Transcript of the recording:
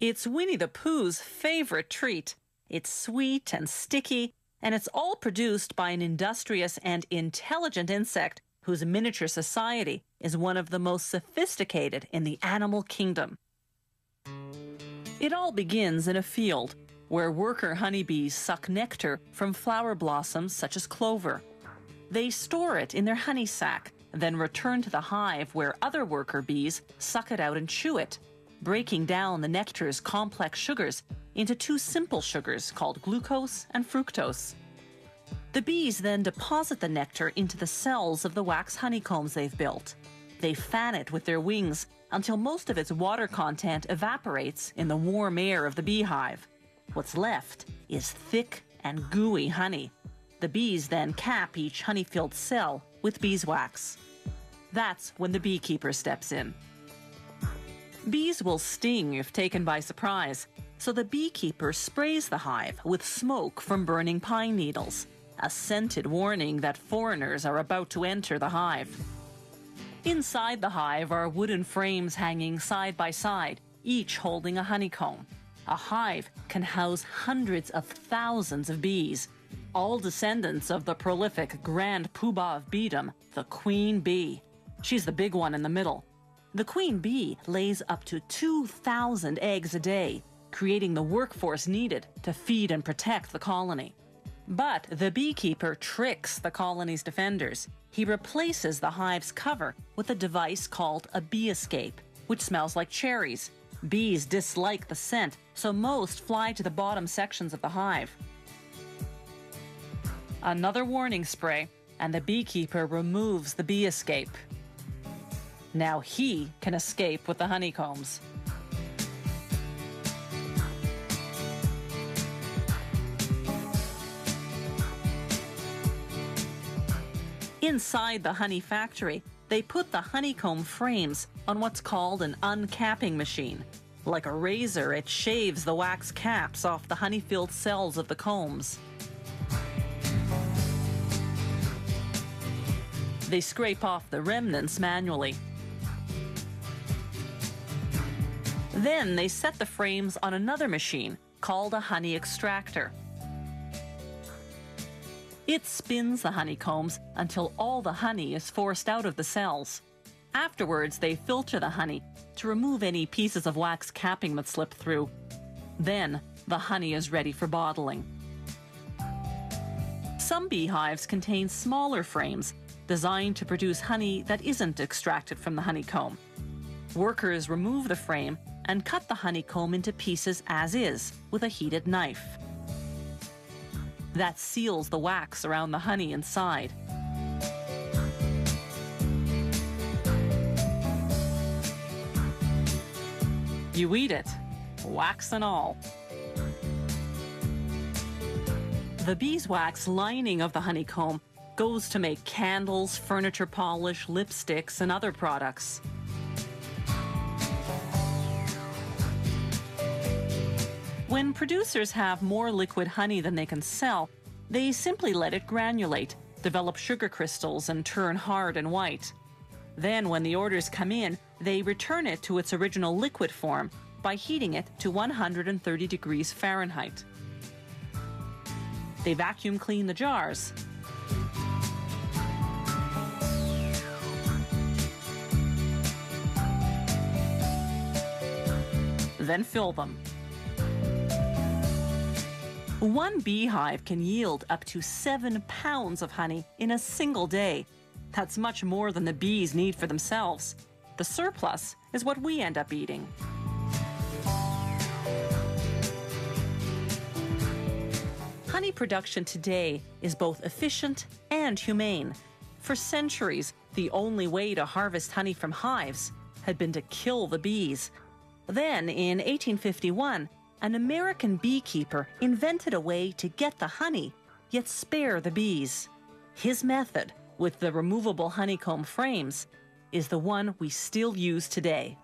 It's Winnie the Pooh's favorite treat. It's sweet and sticky, and it's all produced by an industrious and intelligent insect whose miniature society is one of the most sophisticated in the animal kingdom. It all begins in a field where worker honeybees suck nectar from flower blossoms such as clover. They store it in their honey sac, then return to the hive where other worker bees suck it out and chew it, breaking down the nectar's complex sugars into two simple sugars called glucose and fructose. The bees then deposit the nectar into the cells of the wax honeycombs they've built. They fan it with their wings until most of its water content evaporates in the warm air of the beehive. What's left is thick and gooey honey. The bees then cap each honey-filled cell with beeswax. That's when the beekeeper steps in. Bees will sting if taken by surprise, so the beekeeper sprays the hive with smoke from burning pine needles, a scented warning that foreigners are about to enter the hive. Inside the hive are wooden frames hanging side by side, each holding a honeycomb. A hive can house hundreds of thousands of bees, all descendants of the prolific grand poobah of beedom, the queen bee. She's the big one in the middle. The queen bee lays up to 2,000 eggs a day, creating the workforce needed to feed and protect the colony. But the beekeeper tricks the colony's defenders. He replaces the hive's cover with a device called a bee escape, which smells like cherries. Bees dislike the scent, so most fly to the bottom sections of the hive. Another warning spray, and the beekeeper removes the bee escape. Now he can escape with the honeycombs. Inside the honey factory, they put the honeycomb frames on what's called an uncapping machine. Like a razor, it shaves the wax caps off the honey-filled cells of the combs. They scrape off the remnants manually. Then they set the frames on another machine called a honey extractor. It spins the honeycombs until all the honey is forced out of the cells. Afterwards, they filter the honey to remove any pieces of wax capping that slip through. Then, the honey is ready for bottling. Some beehives contain smaller frames designed to produce honey that isn't extracted from the honeycomb. Workers remove the frame and cut the honeycomb into pieces as is with a heated knife. That seals the wax around the honey inside. You eat it, wax and all. The beeswax lining of the honeycomb goes to make candles, furniture polish, lipsticks, and other products. When producers have more liquid honey than they can sell, they simply let it granulate, develop sugar crystals, and turn hard and white. Then, when the orders come in, they return it to its original liquid form by heating it to 130 degrees Fahrenheit. They vacuum clean the jars. Then fill them. One beehive can yield up to 7 pounds of honey in a single day. That's much more than the bees need for themselves. The surplus is what we end up eating. Honey production today is both efficient and humane. For centuries, the only way to harvest honey from hives had been to kill the bees. Then, in 1851, an American beekeeper invented a way to get the honey, yet spare the bees. His method, with the removable honeycomb frames, is the one we still use today.